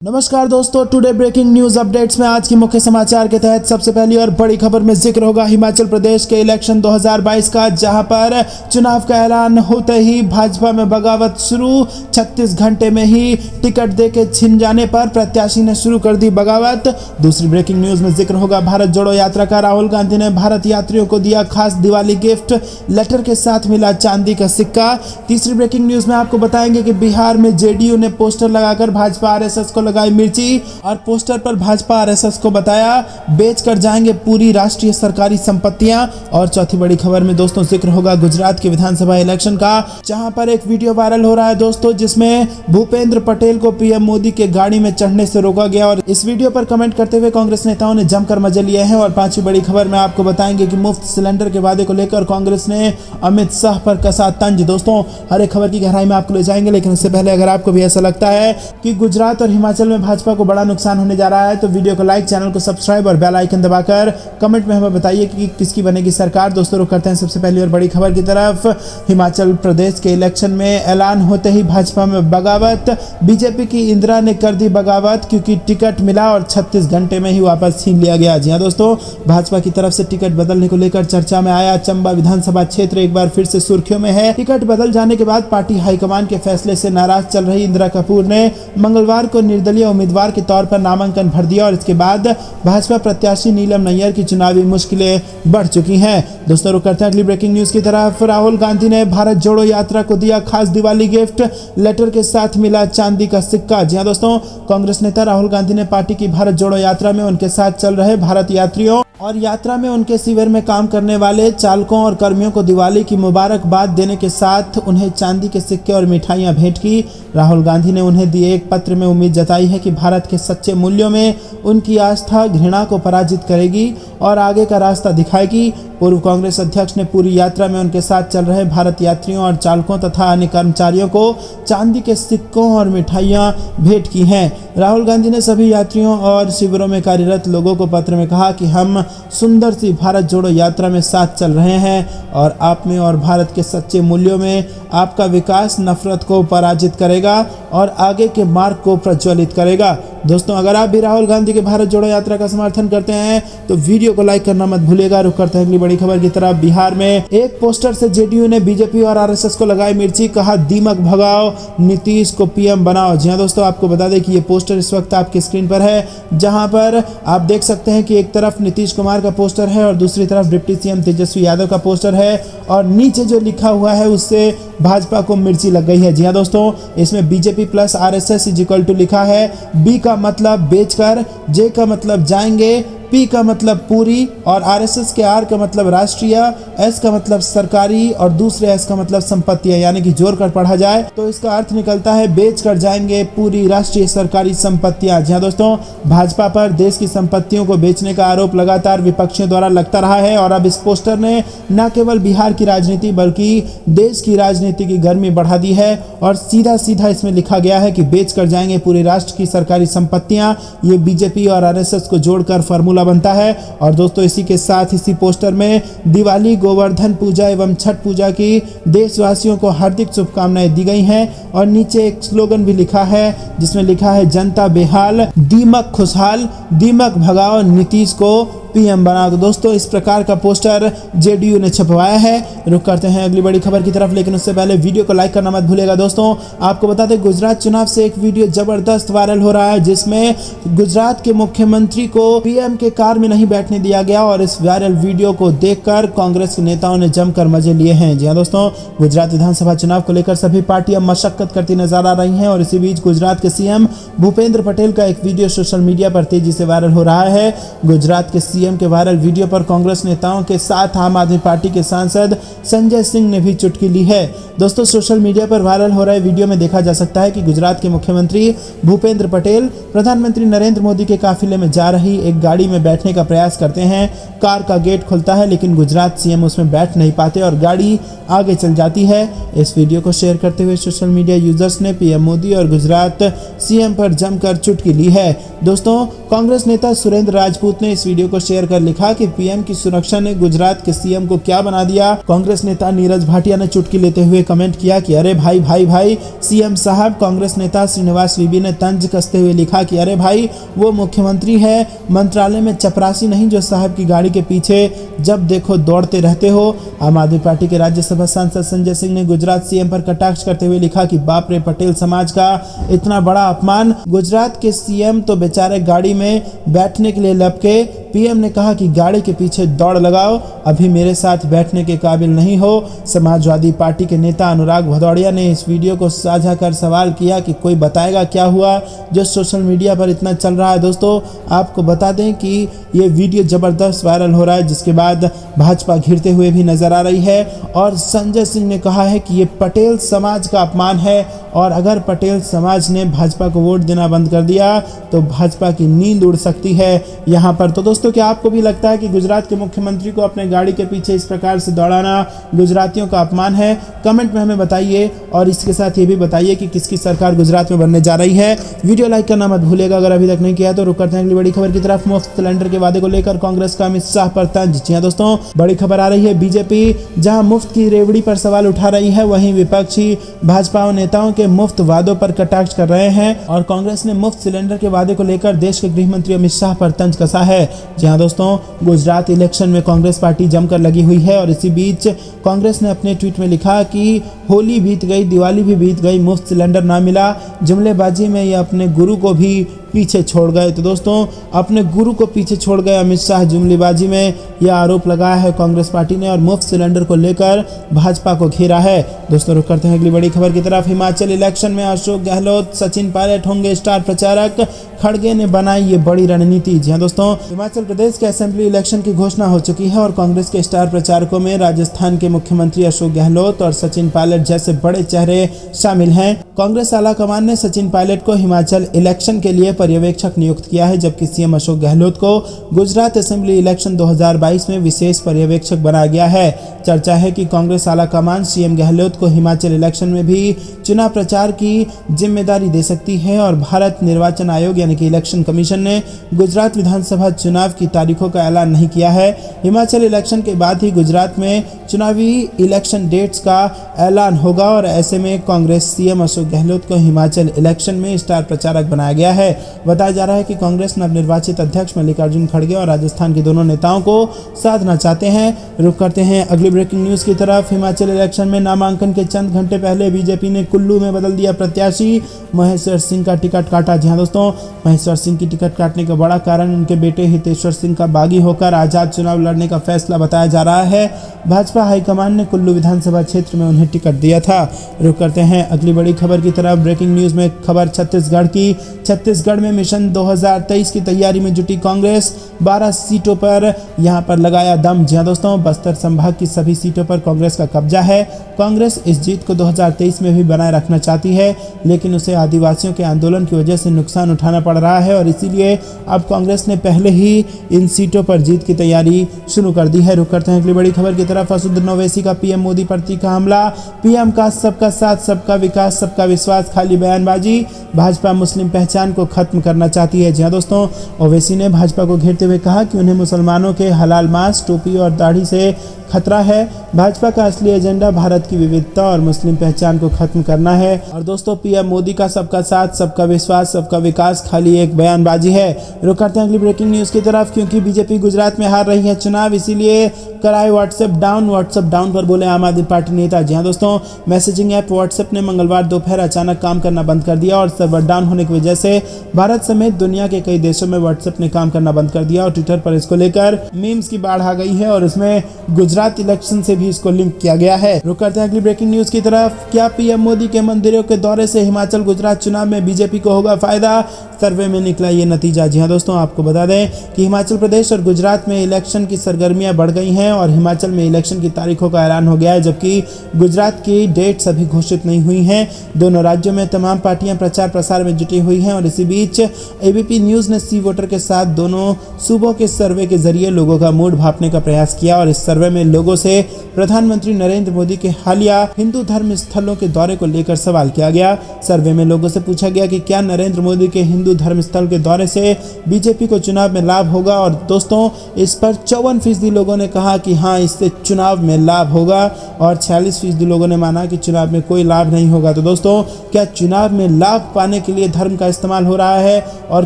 नमस्कार दोस्तों, today breaking news updates में आज की मुख्य समाचार के तहत सबसे पहली और बड़ी खबर में जिक्र होगा हिमाचल प्रदेश के इलेक्शन 2022 का, जहां पर चुनाव का ऐलान होते ही भाजपा में बगावत शुरू। 36 घंटे में ही टिकट देके छिन जाने पर प्रत्याशी ने शुरू कर दी बगावत। दूसरी ब्रेकिंग न्यूज में जिक्र होगा भारत जोड़ो यात्रा का। राहुल गांधी ने भारत यात्रियों को दिया खास दिवाली गिफ्ट, लेटर के साथ मिला चांदी का सिक्का। तीसरी ब्रेकिंग न्यूज में आपको बताएंगे कि बिहार में जेडीयू ने पोस्टर लगाकर भाजपा आरएसएस को लगाई मिर्ची और पोस्टर पर भाजपा आरएसएस को बताया बेच कर जाएंगे पूरी राष्ट्रीय सरकारी संपत्तियां। और चौथी बड़ी खबर में दोस्तों जिक्र होगा गुजरात के विधानसभा इलेक्शन का, जहां पर एक वीडियो वायरल हो रहा है दोस्तों, जिसमें भूपेंद्र पटेल को पीएम मोदी के गाड़ी में चढ़ने से रोका गया। और इस वीडियो पर कमेंट करते हुए कांग्रेस नेताओं ने जमकर मजे लिए हैं। और पांचवी बड़ी खबर में आपको बताएंगे कि मुफ्त सिलेंडर के वादे को लेकर कांग्रेस ने अमित शाह पर कसा तंज। दोस्तों हर एक खबर की गहराई में आपको ले जाएंगे, लेकिन उससे पहले अगर आपको भी ऐसा लगता है कि गुजरात और हिमाचल में भाजपा को बड़ा नुकसान होने जा रहा है तो वीडियो को लाइक, चैनल को सब्सक्राइब और बेल आइकन दबाकर कमेंट में हमें बताइए कि किसकी बनेगी सरकार। दोस्तों रुक करते हैं सबसे पहली और बड़ी खबर की तरफ। हिमाचल प्रदेश के इलेक्शन में ऐलान होते ही भाजपा में बगावत। बीजेपी की इंदिरा ने कर दी बगावत क्योंकि टिकट मिला और 36 घंटे में ही वापस छीन लिया गया। जी हाँ दोस्तों, भाजपा की तरफ से टिकट बदलने को लेकर चर्चा में आया। चंबा विधानसभा क्षेत्र एक बार फिर से सुर्खियों में है। टिकट बदल जाने के बाद पार्टी हाईकमान के फैसले से नाराज चल रही इंदिरा कपूर ने मंगलवार को निर्दलीय उम्मीदवार के तौर पर नामांकन भर दिया और इसके बाद भाजपा प्रत्याशी नीलम नैयर की चुनावी मुश्किलें बढ़ चुकी हैं। दोस्तों रुक करते हैं अगली ब्रेकिंग न्यूज की तरफ। राहुल गांधी ने भारत जोड़ो यात्रा को दिया खास दिवाली गिफ्ट, लेटर के साथ मिला चांदी का सिक्का। जी हाँ दोस्तों, कांग्रेस नेता राहुल गांधी ने पार्टी की भारत जोड़ो यात्रा में उनके साथ चल रहे भारत यात्रियों और यात्रा में उनके शिविर में काम करने वाले चालकों और कर्मियों को दिवाली की मुबारकबाद देने के साथ उन्हें चांदी के सिक्के और मिठाइयां भेंट की। राहुल गांधी ने उन्हें दिए एक पत्र में उम्मीद जताई है कि भारत के सच्चे मूल्यों में उनकी आस्था घृणा को पराजित करेगी और आगे का रास्ता दिखाएगी। पूर्व कांग्रेस अध्यक्ष ने पूरी यात्रा में उनके साथ चल रहे भारत यात्रियों और चालकों तथा अन्य कर्मचारियों को चांदी के सिक्कों और मिठाइयां भेंट की हैं। राहुल गांधी ने सभी यात्रियों और शिविरों में कार्यरत लोगों को पत्र में कहा कि हम सुंदर सी भारत जोड़ो यात्रा में साथ चल रहे हैं और आप में और भारत के सच्चे मूल्यों में आपका विकास नफरत को पराजित करेगा और आगे के मार्ग को प्रज्वलित करेगा। दोस्तों अगर आप भी राहुल गांधी के भारत जोड़ो यात्रा का समर्थन करते हैं तो वीडियो को लाइक करना मत भूलिएगा। रुक करते हैं अगली बड़ी खबर की तरफ। बिहार में एक पोस्टर से जेडीयू ने बीजेपी और आरएसएस को लगाई मिर्ची, कहा दीमक भगाओ, नीतीश को पीएम बनाओ। जी हाँ दोस्तों, आपको बता दें कि ये पोस्टर इस वक्त आपकी स्क्रीन पर है, जहां पर आप देख सकते हैं कि एक तरफ नीतीश कुमार का पोस्टर है और दूसरी तरफ डिप्टी सीएम तेजस्वी यादव का पोस्टर है और नीचे जो लिखा हुआ है उससे भाजपा को मिर्ची लग गई है। जी हाँ दोस्तों, इसमें BJP plus RSS is equal to लिखा है। बी का मतलब बेचकर, जे का मतलब जाएंगे, पी का मतलब पूरी और आरएसएस के आर का मतलब राष्ट्रीय, एस का मतलब सरकारी और दूसरे एस का मतलब संपत्तियां, यानी कि जोड़कर पढ़ा जाए तो इसका अर्थ निकलता है बेच कर जाएंगे पूरी राष्ट्रीय सरकारी संपत्तियां। जी हाँ दोस्तों, भाजपा पर देश की संपत्तियों को बेचने का आरोप लगातार विपक्षियों द्वारा लगता रहा है और अब इस पोस्टर ने न केवल बिहार की राजनीति बल्कि देश की राजनीति की गर्मी बढ़ा दी है और सीधा सीधा इसमें लिखा गया है कि बेच कर जाएंगे पूरे राष्ट्र की सरकारी संपत्तियां। ये बीजेपी और आरएसएस को जोड़कर फॉर्मूला बनता है। और दोस्तों इसी के साथ इसी पोस्टर में दिवाली, गोवर्धन पूजा एवं छठ पूजा की देशवासियों को हार्दिक शुभकामनाएं दी गई हैं और नीचे एक स्लोगन भी लिखा है जिसमें लिखा है जनता बेहाल, दीमक खुशहाल, दीमक भगाओ, नीतीश को पीएम बना। तो दोस्तों इस प्रकार का पोस्टर जेडीयू ने छपवाया है। रुक करते हैं अगली बड़ी खबर की तरफ, लेकिन उससे पहले वीडियो को लाइक करना मत भूलिएगा। दोस्तों आपको बता दें गुजरात चुनाव से एक वीडियो जबरदस्त वायरल हो रहा है जिसमें गुजरात के मुख्यमंत्री को पीएम के कार में नहीं बैठने दिया गया और इस वायरल वीडियो को देखकर कांग्रेस के नेताओं ने जमकर मजे लिए हैं। जी हाँ दोस्तों, गुजरात विधानसभा चुनाव को लेकर सभी पार्टियां मशक्कत करती नजर आ रही हैं और इसी बीच गुजरात के सीएम भूपेंद्र पटेल का एक वीडियो सोशल मीडिया पर तेजी से वायरल हो रहा है। गुजरात के सीएम के वायरल वीडियो पर कांग्रेस नेताओं के साथ आम आदमी पार्टी के सांसद संजय सिंह ने भी चुटकी ली है। दोस्तों सोशल मीडिया पर वायरल हो रहे वीडियो में देखा जा सकता है कि गुजरात के मुख्यमंत्री भूपेंद्र पटेल प्रधानमंत्री नरेंद्र मोदी के काफिले में जा रही एक गाड़ी में बैठने का प्रयास करते हैं। कार का गेट खुलता है लेकिन गुजरात सीएम उसमें बैठ नहीं पाते और गाड़ी आगे चल जाती है। इस वीडियो को शेयर करते हुए सोशल मीडिया यूजर्स ने पीएम मोदी और गुजरात सीएम पर जमकर चुटकी ली है। दोस्तों कांग्रेस नेता सुरेंद्र राजपूत ने इस वीडियो को शेयर शेयर कर लिखा कि पीएम की सुरक्षा ने गुजरात के सीएम को क्या बना दिया। कांग्रेस नेता नीरज भाटिया ने चुटकी लेते हुए कमेंट किया कि अरे भाई भाई भाई सीएम साहब। कांग्रेस नेता श्रीनिवास वीबी ने तंज कसते हुए लिखा कि अरे भाई वो मुख्यमंत्री है, मंत्रालय में चपरासी नहीं जो साहब की गाड़ी के पीछे जब देखो दौड़ते रहते हो। आम आदमी पार्टी के राज्यसभा सांसद संजय सिंह ने गुजरात सीएम पर कटाक्ष करते हुए लिखा कि बाप रे, पटेल समाज का इतना बड़ा अपमान। गुजरात के सीएम तो बेचारे गाड़ी में बैठने के लिए लपके। पीएम ने कहा कि गाड़ी के पीछे दौड़ लगाओ, अभी मेरे साथ बैठने के काबिल नहीं हो। समाजवादी पार्टी के नेता अनुराग भदौड़िया ने इस वीडियो को साझा कर सवाल किया कि कोई बताएगा क्या हुआ जो सोशल मीडिया पर इतना चल रहा है। दोस्तों आपको बता दें कि ये वीडियो जबरदस्त वायरल हो रहा है, जिसके बाद भाजपा घिरते हुए भी नजर आ रही है। और संजय सिंह ने कहा है कि ये पटेल समाज का अपमान है और अगर पटेल समाज ने भाजपा को वोट देना बंद कर दिया तो भाजपा की नींद उड़ सकती है यहाँ पर। तो दोस्तों क्या आपको भी लगता है कि गुजरात के मुख्यमंत्री को अपने गाड़ी के पीछे इस प्रकार से दौड़ाना गुजरातियों का अपमान है? कमेंट में हमें बताइए और इसके साथ ये भी बताइए कि किसकी सरकार गुजरात में बनने जा रही है। वीडियो लाइक करना मत भूलिएगा अगर अभी तक नहीं किया तो। रुक करते हैं अगली बड़ी खबर की तरफ। मुफ्त सिलेंडर के वादे को लेकर कांग्रेस का अमित शाह पर तंज। जी हां दोस्तों, बड़ी खबर आ रही है। बीजेपी जहां मुफ्त की रेवड़ी पर सवाल उठा रही है, वहीं विपक्षी भाजपा नेताओं के मुफ्त वादों पर कटाक्ष कर रहे हैं और कांग्रेस ने मुफ्त सिलेंडर के वादे को लेकर देश के गृह मंत्री अमित शाह पर तंज कसा है। जी हां दोस्तों, गुजरात इलेक्शन में कांग्रेस पार्टी जमकर लगी हुई है और इसी बीच कांग्रेस ने अपने ट्वीट में लिखा कि होली बीत गई, दिवाली भी बीत गई, मुफ्त सिलेंडर ना मिला। जुमलेबाजी में ये अपने गुरु को भी पीछे छोड़ गए। तो दोस्तों अपने गुरु को पीछे छोड़ गए अमित शाह जुमलेबाजी में, यह आरोप लगाया है कांग्रेस पार्टी ने और मुफ्त सिलेंडर को लेकर भाजपा को घेरा है। दोस्तों रुक करते हैं अगली बड़ी खबर की तरफ। हिमाचल इलेक्शन में अशोक गहलोत, सचिन पायलट होंगे स्टार प्रचारक, खड़गे ने बनाई ये बड़ी रणनीति। जी हां दोस्तों, हिमाचल प्रदेश के असेंबली इलेक्शन की घोषणा हो चुकी है और कांग्रेस के स्टार प्रचारकों में राजस्थान के मुख्यमंत्री अशोक गहलोत और सचिन पायलट जैसे बड़े चेहरे शामिल हैं। कांग्रेस आलाकमान ने सचिन पायलट को हिमाचल इलेक्शन के लिए पर्यवेक्षक नियुक्त किया है, जबकि सीएम अशोक गहलोत को गुजरात असेंबली इलेक्शन 2022 में विशेष पर्यवेक्षक बनाया गया है। चर्चा है कि कांग्रेस आलाकमान सीएम गहलोत को हिमाचल इलेक्शन में भी चुनाव प्रचार की जिम्मेदारी दे सकती है और भारत निर्वाचन आयोग यानी कि इलेक्शन कमीशन ने गुजरात विधानसभा चुनाव की तारीखों का ऐलान नहीं किया है। हिमाचल इलेक्शन के बाद ही गुजरात में चुनावी इलेक्शन डेट्स का ऐलान होगा और ऐसे में कांग्रेस सीएम अशोक गहलोत को हिमाचल इलेक्शन में स्टार प्रचारक बनाया गया है। बताया जा रहा है कि कांग्रेस नवनिर्वाचित अध्यक्ष मल्लिकार्जुन खड़गे और राजस्थान के दोनों नेताओं को साधना चाहते हैं। रुक करते हैं अगली ब्रेकिंग न्यूज की तरफ। हिमाचल इलेक्शन में नामांकन के चंद घंटे पहले बीजेपी ने कुल्लू में बदल दिया प्रत्याशी, महेश्वर सिंह का टिकट काटा। जी हां दोस्तों, महेश्वर सिंह की टिकट काटने का बड़ा कारण उनके बेटे हितेश्वर सिंह का बागी होकर आजाद चुनाव लड़ने का फैसला बताया जा रहा है। भाजपा हाईकमान ने कुल्लू विधानसभा क्षेत्र में उन्हें टिकट दिया था। रुक करते हैं अगली बड़ी खबर की तरफ। ब्रेकिंग न्यूज में खबर छत्तीसगढ़ की। छत्तीसगढ़ में मिशन 2023 की तैयारी में जुटी कांग्रेस, 12 सीटों पर यहां पर लगाया दम। जी हां दोस्तों, बस्तर संभाग की सभी सीटों पर कांग्रेस का कब्जा है। कांग्रेस इस जीत को 2023 में भी बनाए रखना चाहती है, लेकिन उसे आदिवासियों के आंदोलन की वजह से नुकसान उठाना पड़ रहा है और इसीलिए अब कांग्रेस ने पहले ही इन सीटों पर जीत की तैयारी शुरू कर दी है। रुक करते हैं अगली बड़ी खबर की तरफ। असुद्दीन ओवैसी का पीएम मोदी पर तीखा हमला। पीएम का सबका साथ, सबका विकास, सबका विश्वास खाली बयानबाजी। भाजपा मुस्लिम पहचान को खत्म करना चाहती है। जी हां दोस्तों, ओवैसी ने भाजपा को घेरते हुए कहा कि उन्हें मुसलमानों के हलाल मांस, टोपी और दाढ़ी से खतरा है। भाजपा का असली एजेंडा भारत की विविधता और मुस्लिम पहचान को खत्म करना है। और दोस्तों, पीएम मोदी का सबका साथ, सबका विश्वास, सबका विकास खाली एक बयानबाजी है। रुक करते हैं अगली ब्रेकिंग न्यूज की तरफ। क्योंकि बीजेपी गुजरात में हार रही है चुनाव, इसीलिए कराए व्हाट्सएप डाउन पर बोले आम आदमी पार्टी नेता। जी हां दोस्तों, मैसेजिंग ऐप व्हाट्सएप ने मंगलवार दोपहर अचानक काम करना बंद कर दिया और सर्वर डाउन होने की वजह से भारत समेत दुनिया के कई देशों में व्हाट्सएप ने काम करना बंद कर दिया और ट्विटर पर इसको लेकर मीम्स की बाढ़ आ गई है और इसमें गुजरात इलेक्शन से भी इसको लिंक किया गया है। रुक करते हैं अगली ब्रेकिंग न्यूज की तरफ। क्या पीएम मोदी के मंदिरों के दौरे से हिमाचल गुजरात चुनाव में बीजेपी को होगा फायदा? सर्वे में निकला ये नतीजा। जी हां दोस्तों, आपको बता दें कि हिमाचल प्रदेश और गुजरात में इलेक्शन की सरगर्मियां बढ़ गई हैं और हिमाचल में इलेक्शन की तारीखों का ऐलान हो गया है, जबकि गुजरात की डेट्स अभी घोषित नहीं हुई हैं। दोनों राज्यों में तमाम पार्टियां प्रचार प्रसार में जुटी हुई हैं और इसी बीच एबीपी न्यूज ने सी वोटर के साथ दोनों सूबों के सर्वे के जरिए लोगों का मूड भांपने का प्रयास किया और इस सर्वे में लोगों से प्रधानमंत्री नरेंद्र मोदी के हालिया हिंदू धर्म स्थलों के दौरे को लेकर सवाल किया गया। सर्वे में लोगों से पूछा गया कि क्या नरेंद्र मोदी के हिंदू धर्म स्थल के दौरे से बीजेपी को चुनाव में लाभ होगा, और दोस्तों इस पर 54% लोगों ने कहा कि हाँ, इससे चुनाव में लाभ होगा और 46% लोगों ने माना कि चुनाव में कोई लाभ नहीं होगा। तो दोस्तों, क्या चुनाव में लाभ पाने के लिए धर्म का इस्तेमाल हो रहा है, और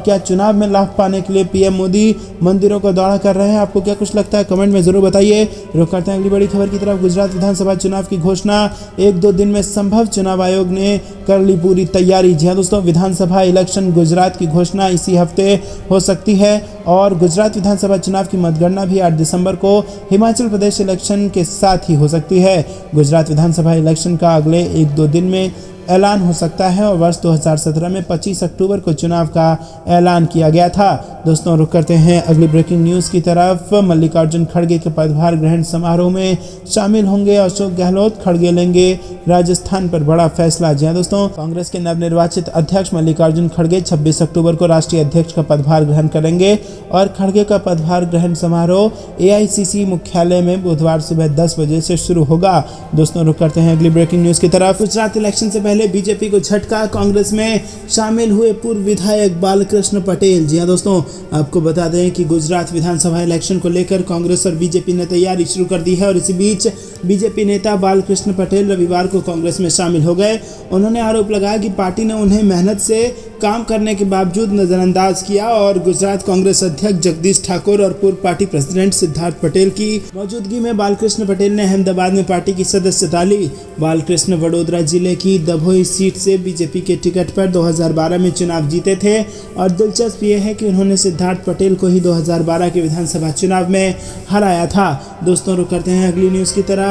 क्या चुनाव में लाभ पाने के लिए पीएम मोदी मंदिरों का दौरा कर रहे हैं? आपको क्या कुछ लगता है, कमेंट में जरूर बताइए। रुक करते हैं अगली बड़ी खबर की तरफ। गुजरात विधानसभा चुनाव की घोषणा 1-2 दिन में संभव, चुनाव आयोग ने कर ली पूरी तैयारी। जी हाँ दोस्तों, विधानसभा इलेक्शन गुजरात की घोषणा इसी हफ्ते हो सकती है, और गुजरात विधानसभा चुनाव की मतगणना भी 8 दिसंबर को हिमाचल प्रदेश इलेक्शन के साथ ही हो सकती है। गुजरात विधानसभा इलेक्शन का अगले 1-2 दिन में ऐलान हो सकता है, और वर्ष 2017 में 25 अक्टूबर को चुनाव का ऐलान किया गया था। दोस्तों, रुक करते हैं अगली ब्रेकिंग न्यूज़ की तरफ। मल्लिकार्जुन खड़गे के पदभार ग्रहण समारोह में शामिल होंगे अशोक गहलोत, खड़गे लेंगे राजस्थान पर बड़ा फैसला। जी हाँ दोस्तों, कांग्रेस के नवनिर्वाचित अध्यक्ष मल्लिकार्जुन खड़गे 26 अक्टूबर को राष्ट्रीय अध्यक्ष का पदभार ग्रहण करेंगे, और खड़गे का पदभार ग्रहण समारोह AICC मुख्यालय में बुधवार सुबह 10 बजे से शुरू होगा। दोस्तों, रुक करते हैं अगली ब्रेकिंग न्यूज़ की तरफ। गुजरात इलेक्शन से पहले बीजेपी को झटका, कांग्रेस में शामिल हुए पूर्व विधायक बालकृष्ण पटेल। जी हां दोस्तों, आपको बता दें कि गुजरात विधानसभा इलेक्शन को लेकर कांग्रेस और बीजेपी ने तैयारी शुरू कर दी है, और इसी बीच बीजेपी नेता बालकृष्ण पटेल रविवार को कांग्रेस में शामिल हो गए। उन्होंने आरोप लगाया कि पार्टी ने उन्हें मेहनत से काम करने के बावजूद नजरअंदाज किया, और गुजरात कांग्रेस अध्यक्ष जगदीश ठाकुर और पूर्व पार्टी प्रेसिडेंट सिद्धार्थ पटेल की मौजूदगी में बालकृष्ण पटेल ने अहमदाबाद में पार्टी की सदस्यता ली। बालकृष्ण वडोदरा जिले की दभोई सीट से बीजेपी के टिकट पर 2012 में चुनाव जीते थे, और दिलचस्प ये है कि उन्होंने सिद्धार्थ पटेल को ही 2012 के विधानसभा चुनाव में हराया था। दोस्तों, रुक करते हैं अगली न्यूज़ की तरफ।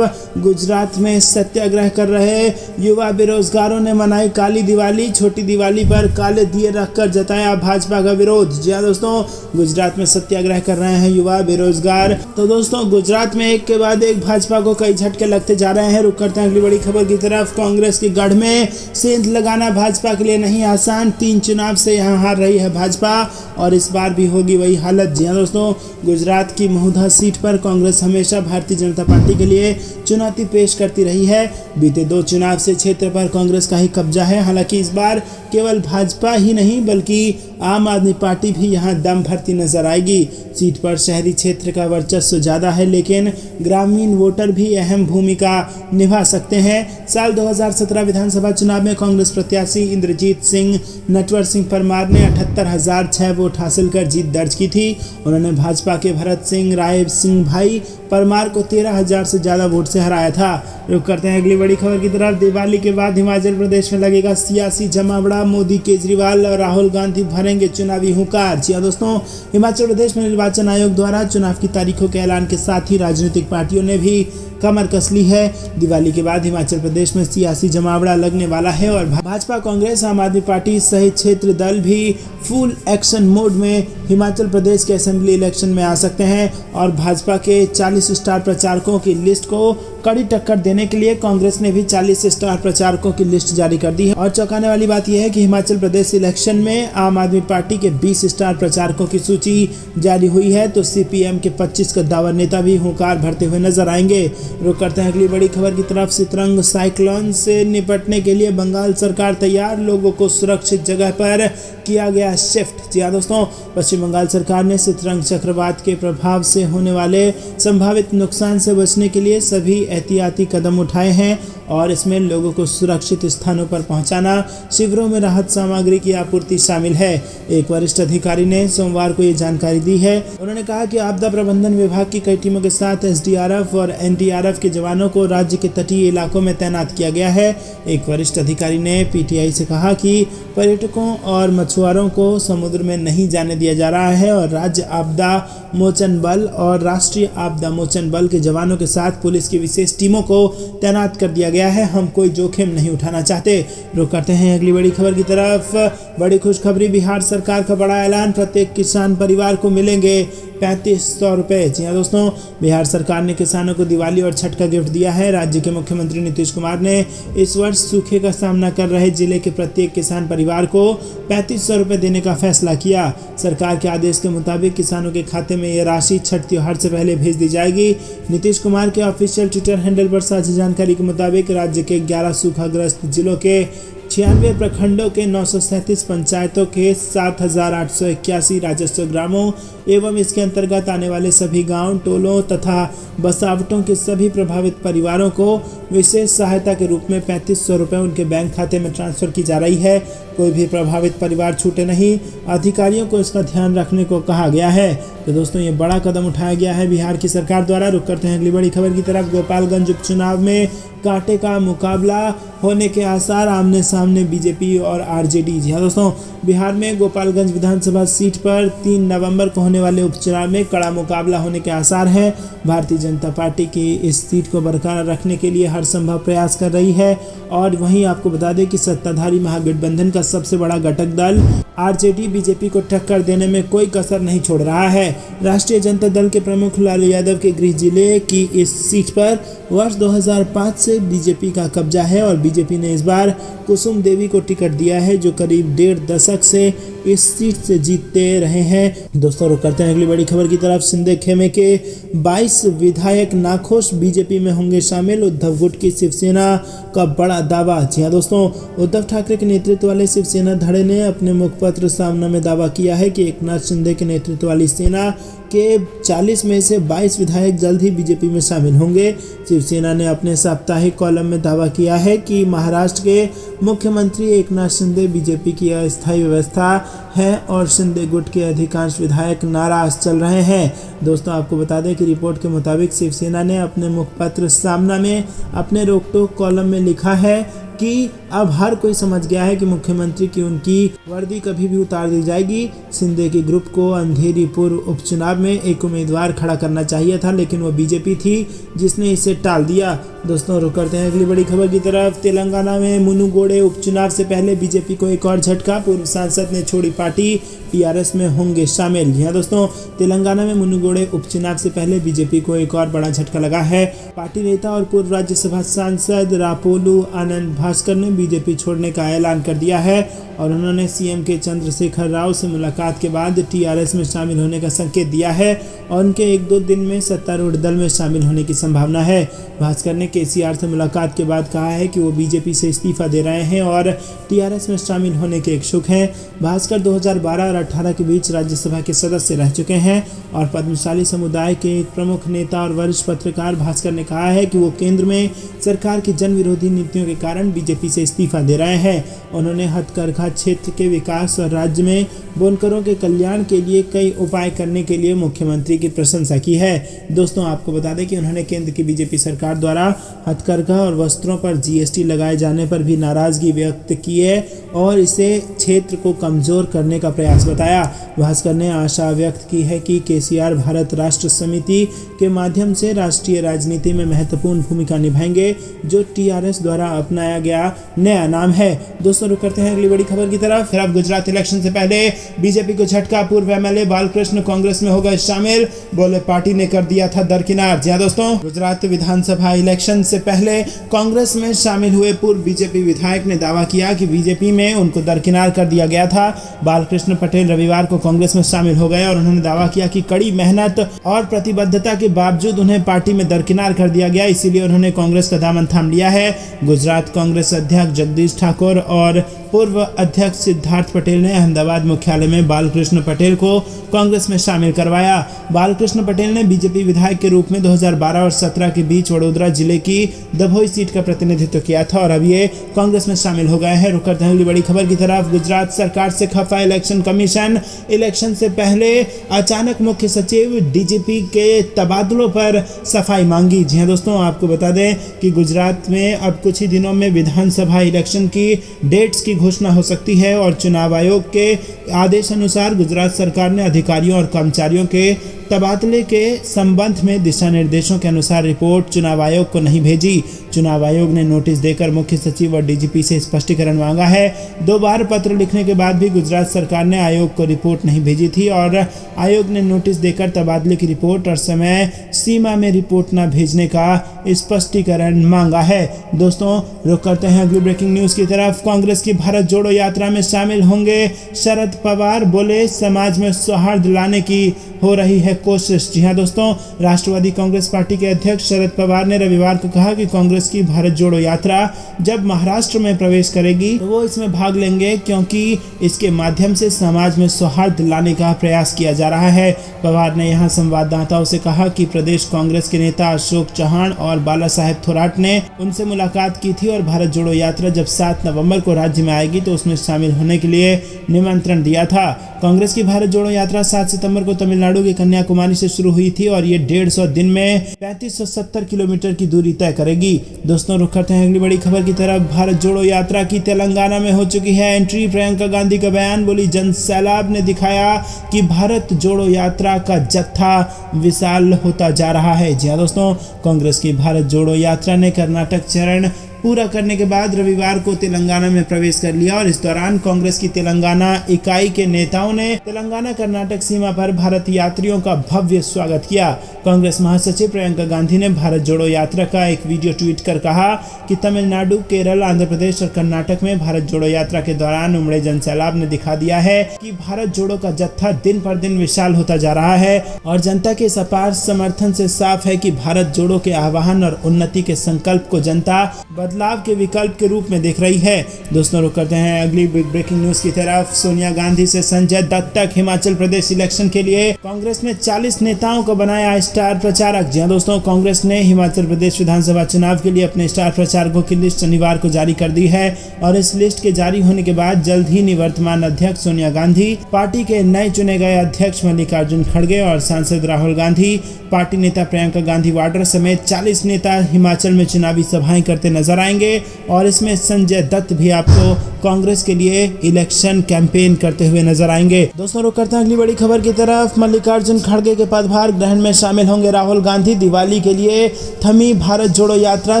गुजरात में सत्याग्रह कर रहे युवा बेरोजगारों ने मनाई काली दिवाली, छोटी दिवाली पर काले दिए रखकर जताया भाजपा का विरोध। जी हाँ दोस्तों, गुजरात में सत्याग्रह कर रहे हैं युवा बेरोजगार। तो दोस्तों, गुजरात में एक के बाद एक भाजपा को कई झटके लगते जा रहे हैं। रुक करते हैं अगली बड़ी खबर की तरफ। कांग्रेस के गढ़ में सेंध लगाना भाजपा के लिए नहीं आसान, 3 चुनाव से यहां हार रही है भाजपा, और इस बार भी होगी वही हालत। जी हाँ दोस्तों, गुजरात की महुधा सीट पर कांग्रेस हमेशा भारतीय जनता पार्टी के लिए चुनौती पेश करती रही है। बीते 2 चुनाव से क्षेत्र पर कांग्रेस का ही कब्जा है। हालांकि इस बार केवल भाजपा ही नहीं बल्कि आम आदमी पार्टी भी यहां दम भरती नजर आएगी। सीट पर शहरी क्षेत्र का वर्चस्व ज़्यादा है, लेकिन ग्रामीण वोटर भी अहम भूमिका निभा सकते हैं। साल 2017 विधानसभा चुनाव में कांग्रेस प्रत्याशी इंद्रजीत सिंह नटवर सिंह परमार ने 78,006 वोट हासिल कर जीत दर्ज की थी। उन्होंने भाजपा के भरत सिंह राय सिंह भाई परमार को 13,000 से ज़्यादा वोट से हराया था। रुक करते हैं अगली बड़ी खबर की तरफ। दिवाली के बाद हिमाचल प्रदेश में लगेगा सियासी जमावड़ा, मोदी केजरीवाल और राहुल गांधी भरेंगे चुनावी हुंकार। जी हाँ दोस्तों, हिमाचल प्रदेश में निर्वाचन आयोग द्वारा चुनाव की तारीखों के ऐलान के साथ ही राजनीतिक पार्टियों ने भी कमर कस ली है। दिवाली के बाद हिमाचल प्रदेश में सियासी जमावड़ा लगने वाला है, और भाजपा, कांग्रेस, आम आदमी पार्टी सहित क्षेत्र दल भी फुल एक्शन मोड में हिमाचल प्रदेश के असेंबली इलेक्शन में आ सकते हैं। और भाजपा के 40 स्टार प्रचारकों की लिस्ट को कड़ी टक्कर देने के लिए कांग्रेस ने भी 40 स्टार प्रचारकों की लिस्ट जारी कर दी है। और चौंकाने वाली बात यह है कि हिमाचल प्रदेश इलेक्शन में आम आदमी पार्टी के 20 स्टार प्रचारकों की सूची जारी हुई है, तो CPM के 25 कद्दावर नेता भी हुंकार भरते हुए नजर आएंगे। रुक करते हैं अगली बड़ी खबर की तरफ। सितरंग साइक्लोन से निपटने के लिए बंगाल सरकार तैयार, लोगों को सुरक्षित जगह पर किया गया शिफ्ट। जी हाँ दोस्तों, पश्चिम बंगाल सरकार ने सितरंग चक्रवात के प्रभाव से होने वाले संभावित नुकसान से बचने के लिए सभी एहतियाती कदम उठाए हैं, और इसमें लोगों को सुरक्षित स्थानों पर पहुंचाना, शिविरों में राहत सामग्री की आपूर्ति शामिल है। एक वरिष्ठ अधिकारी ने सोमवार को ये जानकारी दी है। उन्होंने कहा कि आपदा प्रबंधन विभाग की कई टीमों के साथ SDRF और NDRF के जवानों को राज्य के तटीय इलाकों में तैनात किया गया है। एक वरिष्ठ अधिकारी ने PTI से कहा कि पर्यटकों और मछुआरों को समुद्र में नहीं जाने दिया जा रहा है, और राज्य आपदा मोचन बल और राष्ट्रीय आपदा मोचन बल के जवानों के साथ पुलिस की विशेष टीमों को तैनात कर दिया गया है। हम कोई जोखिम नहीं उठाना चाहते। रुक करते हैं अगली बड़ी खबर की तरफ। बड़ी खुशखबरी, बिहार सरकार का बड़ा ऐलान, प्रत्येक किसान परिवार को मिलेंगे 3500 रुपये। जी हाँ दोस्तों, बिहार सरकार ने किसानों को दिवाली और छठ का गिफ्ट दिया है। राज्य के मुख्यमंत्री नीतीश कुमार ने इस वर्ष सूखे का सामना कर रहे जिले के प्रत्येक किसान परिवार को 3500 रुपये देने का फैसला किया। सरकार के आदेश के मुताबिक किसानों के खाते में यह राशि छठ त्योहार से पहले भेज दी जाएगी। नीतीश कुमार के ऑफिशियल ट्विटर हैंडल पर साझा जानकारी के मुताबिक राज्य के 11 सूखाग्रस्त जिलों के 96 प्रखंडों के 937 पंचायतों के 7881 राजस्व ग्रामों एवं इसके अंतर्गत आने वाले सभी गांव, टोलों तथा बसावटों के सभी प्रभावित परिवारों को विशेष सहायता के रूप में 3500 रुपये उनके बैंक खाते में ट्रांसफर की जा रही है। कोई भी प्रभावित परिवार छूटे नहीं, अधिकारियों को इसका ध्यान रखने को कहा गया है। तो दोस्तों, ये बड़ा कदम उठाया गया है बिहार की सरकार द्वारा। रुक करते हैं अगली बड़ी खबर की तरफ। गोपालगंज उपचुनाव में कांटे का मुकाबला होने के आसार, आमने सामने बीजेपी और आरजेडी। जी हाँ दोस्तों, बिहार में गोपालगंज विधानसभा सीट पर 3 नवंबर को होने वाले उपचुनाव में कड़ा मुकाबला होने के आसार हैं। भारतीय जनता पार्टी की इस सीट को बरकरार रखने के लिए हर संभव प्रयास कर रही है। और वहीं आपको बता दें कि सत्ताधारी महागठबंधन का सबसे बड़ा घटक दल आरजेडी बीजेपी को टक्कर देने में कोई कसर नहीं छोड़ रहा है। राष्ट्रीय जनता दल के प्रमुख लालू यादव के गृह जिले की इस सीट पर वर्ष 2005 से बीजेपी का कब्जा है और बीजेपी ने इस बार कुसुम देवी को टिकट दिया है, जो करीब 1.5 दशक से इस सीट से जीतते रहे हैं। दोस्तों, रुक करते हैं अगली बड़ी खबर की तरफ। सिंधे खेमे के 22 विधायक नाखुश, बीजेपी में होंगे शामिल। उद्धव गुट की शिवसेना का बड़ा दावा। जी हाँ दोस्तों, उद्धव ठाकरे के नेतृत्व वाले शिवसेना धड़े ने अपने मुखपत्र सामना में दावा किया है कि एकनाथ शिंदे के नेतृत्व वाली सेना के 40 में से 22 विधायक जल्द ही बीजेपी में शामिल होंगे। शिवसेना ने अपने साप्ताहिक कॉलम में दावा किया है कि महाराष्ट्र के मुख्यमंत्री एकनाथ शिंदे बीजेपी की अस्थायी व्यवस्था है और शिंदे गुट के अधिकांश विधायक नाराज चल रहे हैं। दोस्तों, आपको बता दें कि रिपोर्ट के मुताबिक शिवसेना ने अपने मुखपत्र सामना में अपने रोक-टोक कॉलम में लिखा है कि अब हर कोई समझ गया है कि मुख्यमंत्री की उनकी वर्दी कभी भी उतार दी जाएगी। शिंदे के ग्रुप को अंधेरी पूर्व उपचुनाव में एक उम्मीदवार खड़ा करना चाहिए था, लेकिन वो बीजेपी थी जिसने इसे टाल दिया। दोस्तों, रुक करते हैं अगली बड़ी खबर की तरफ। तेलंगाना में मुनुगोडे उपचुनाव से पहले बीजेपी को एक और झटका, पूर्व सांसद ने छोड़ी पार्टी, टीआरएस में होंगे शामिल। जी हाँ दोस्तों, तेलंगाना में मुनुगोडे उपचुनाव से पहले बीजेपी को एक और बड़ा झटका लगा है। पार्टी नेता और पूर्व राज्यसभा सांसद रापोलू आनंद भास्कर ने बीजेपी छोड़ने का ऐलान कर दिया है और उन्होंने सीएम के चंद्रशेखर राव से मुलाकात के बाद टीआरएस में शामिल होने का संकेत दिया है और उनके 1-2 दिन में सत्तारूढ़ दल में शामिल होने की संभावना है। भास्कर ने केसीआर से मुलाकात के बाद कहा है कि वो बीजेपी से इस्तीफा दे रहे हैं और टीआरएस में शामिल होने के इच्छुक हैं। भास्कर 2012 और 2018 के बीच राज्यसभा के सदस्य रह चुके हैं और पद्मशाली समुदाय के प्रमुख नेता और वरिष्ठ पत्रकार भास्कर ने कहा है कि वो केंद्र में सरकार की जन विरोधी नीतियों के कारण बीजेपी से इस्तीफा दे रहे हैं। उन्होंने हथकरघा क्षेत्र के विकास और राज्य में बुनकरों के कल्याण के लिए कई उपाय करने के लिए मुख्यमंत्री की प्रशंसा की है। दोस्तों, आपको बता दें कि उन्होंने केंद्र की बीजेपी सरकार द्वारा हथकरघा और वस्त्रों पर जीएसटी लगाए जाने पर भी नाराजगी व्यक्त की है और इसे क्षेत्र को कमजोर करने का प्रयास बताया। भास्कर ने आशा व्यक्त की है कि केसीआर भारत राष्ट्र समिति के माध्यम से राष्ट्रीय राजनीति में महत्वपूर्ण भूमिका निभाएंगे, जो टीआरएस द्वारा अपनाया गया नया नाम है। दोस्तों, रुक करते हैं अगली बड़ी खबर की तरफ। फिर अब गुजरात इलेक्शन से पहले बीजेपी को झटका, पूर्व एमएलए बालकृष्ण कांग्रेस में हो गए शामिल, बोले पार्टी ने कर दिया था दरकिनार। जी दोस्तों, गुजरात विधानसभा इलेक्शन से पहले कांग्रेस में शामिल हुए पूर्व बीजेपी विधायक ने दावा किया कि बीजेपी में उनको दरकिनार कर दिया गया था। बालकृष्ण पटेल रविवार को कांग्रेस में शामिल हो गए और उन्होंने दावा किया कि कड़ी मेहनत और प्रतिबद्धता के बावजूद उन्हें पार्टी में दरकिनार कर दिया गया, इसीलिए उन्होंने कांग्रेस का दामन थाम लिया है। गुजरात कांग्रेस अध्यक्ष जगदीश ठाकुर और पूर्व अध्यक्ष सिद्धार्थ पटेल ने अहमदाबाद मुख्यालय में बालकृष्ण पटेल को कांग्रेस में शामिल करवाया। बालकृष्ण पटेल ने बीजेपी विधायक के रूप में 2012 और 2017 के बीच वडोदरा जिले की दभोई सीट का प्रतिनिधित्व किया था और अब ये कांग्रेस में शामिल हो गए हैं। रुक करते हैं अगली बड़ी खबर की तरफ। गुजरात सरकार से खफा इलेक्शन कमीशन, इलेक्शन से पहले अचानक मुख्य सचिव डीजीपी के तबादलों पर सफाई मांगी। जी हाँ दोस्तों, आपको बता दें कि गुजरात में अब कुछ ही दिनों में विधानसभा इलेक्शन की डेट्स की घोषणा हो सकती है और चुनाव आयोग के आदेश अनुसार गुजरात सरकार ने अधिकारियों और कर्मचारियों के तबादले के संबंध में दिशा निर्देशों के अनुसार रिपोर्ट चुनाव आयोग को नहीं भेजी। चुनाव आयोग ने नोटिस देकर मुख्य सचिव और डीजीपी से स्पष्टीकरण मांगा है। 2 बार पत्र लिखने के बाद भी गुजरात सरकार ने आयोग को रिपोर्ट नहीं भेजी थी और आयोग ने नोटिस देकर तबादले की रिपोर्ट और समय सीमा में रिपोर्ट न भेजने का स्पष्टीकरण मांगा है। दोस्तों, रुक करते हैं अगली ब्रेकिंग न्यूज की तरफ। कांग्रेस की भारत जोड़ो यात्रा में शामिल होंगे शरद पवार, बोले समाज में सौहार्द लाने की हो रही है कोशिश। जी हां दोस्तों, राष्ट्रवादी कांग्रेस पार्टी के अध्यक्ष शरद पवार ने रविवार को कहा कि कांग्रेस की भारत जोड़ो यात्रा जब महाराष्ट्र में प्रवेश करेगी तो वो इसमें भाग लेंगे, क्योंकि इसके माध्यम से समाज में सौहार्द लाने का प्रयास किया जा रहा है। पवार ने यहां संवाददाताओं से कहा कि प्रदेश कांग्रेस के नेता अशोक चौहान और बाला साहेब थोराट ने उनसे मुलाकात की थी और भारत जोड़ो यात्रा जब 7 नवंबर को राज्य में आएगी तो उसमें शामिल होने के लिए निमंत्रण दिया था। कांग्रेस की भारत जोड़ो यात्रा 7 सितंबर को तमिलनाडु के कन्याकुमारी से शुरू हुई थी और ये 150 दिन में 3570 किलोमीटर की दूरी तय करेगी। दोस्तों, रुक करते हैं अगली बड़ी खबर की तरफ। भारत जोड़ो यात्रा की तेलंगाना में हो चुकी है एंट्री। प्रियंका गांधी का बयान, बोली जन सैलाब ने दिखाया कि भारत जोड़ो यात्रा का जत्था विशाल होता जा रहा है। जी हां दोस्तों, कांग्रेस की भारत जोड़ो यात्रा ने कर्नाटक चरण पूरा करने के बाद रविवार को तेलंगाना में प्रवेश कर लिया और इस दौरान कांग्रेस की तेलंगाना इकाई के नेताओं ने तेलंगाना कर्नाटक सीमा पर भारत यात्रियों का भव्य स्वागत किया। कांग्रेस महासचिव प्रियंका गांधी ने भारत जोड़ो यात्रा का एक वीडियो ट्वीट कर कहा कि तमिलनाडु, केरल, आंध्र प्रदेश और कर्नाटक में भारत जोड़ो यात्रा के दौरान उमड़े जनसैलाब ने दिखा दिया है कि भारत जोड़ो का जत्था दिन पर दिन विशाल होता जा रहा है और जनता के इस अपार समर्थन से साफ है कि भारत जोड़ो के आह्वान और उन्नति के संकल्प को जनता बदलाव के विकल्प के रूप में देख रही है। दोस्तों, रुक करते हैं अगली बिग ब्रेकिंग न्यूज की तरफ। सोनिया गांधी से संजय दत्त तक हिमाचल प्रदेश इलेक्शन के लिए कांग्रेस ने 40 नेताओं को बनाया स्टार प्रचारक। जी हां दोस्तों, कांग्रेस ने हिमाचल प्रदेश विधानसभा चुनाव के लिए अपने स्टार प्रचारकों की लिस्ट शनिवार को जारी कर दी है और इस लिस्ट के जारी होने के बाद जल्द ही निवर्तमान अध्यक्ष सोनिया गांधी, पार्टी के नए चुने गए अध्यक्ष मल्लिकार्जुन खड़गे और सांसद राहुल गांधी, पार्टी नेता प्रियंका गांधी वाड्रा समेत 40 नेता हिमाचल में चुनावी सभाएं करते नजर आएंगे और इसमें संजय दत्त भी आपको कांग्रेस के लिए इलेक्शन कैंपेन करते हुए नजर आएंगे। दोस्तों, रुक करते हैं अगली बड़ी खबर की तरफ। मल्लिकार्जुन खड़गे के पदभार ग्रहण में शामिल होंगे राहुल गांधी। दिवाली के लिए थमी भारत जोड़ो यात्रा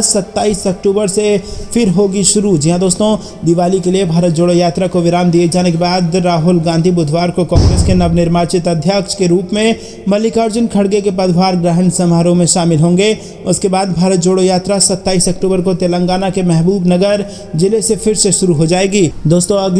27 अक्टूबर से फिर होगी शुरू। जी हां दोस्तों, दिवाली के लिए भारत जोड़ो यात्रा को विराम दिए जाने के बाद राहुल गांधी बुधवार को कांग्रेस के नवनिर्वाचित अध्यक्ष के रूप में मल्लिकार्जुन खड़गे के पदभार ग्रहण समारोह में शामिल होंगे। उसके बाद भारत जोड़ो यात्रा 27 अक्टूबर को तेलंगाना के महबूब नगर जिले से फिर से शुरू हो जाएगी। दोस्तों, अगली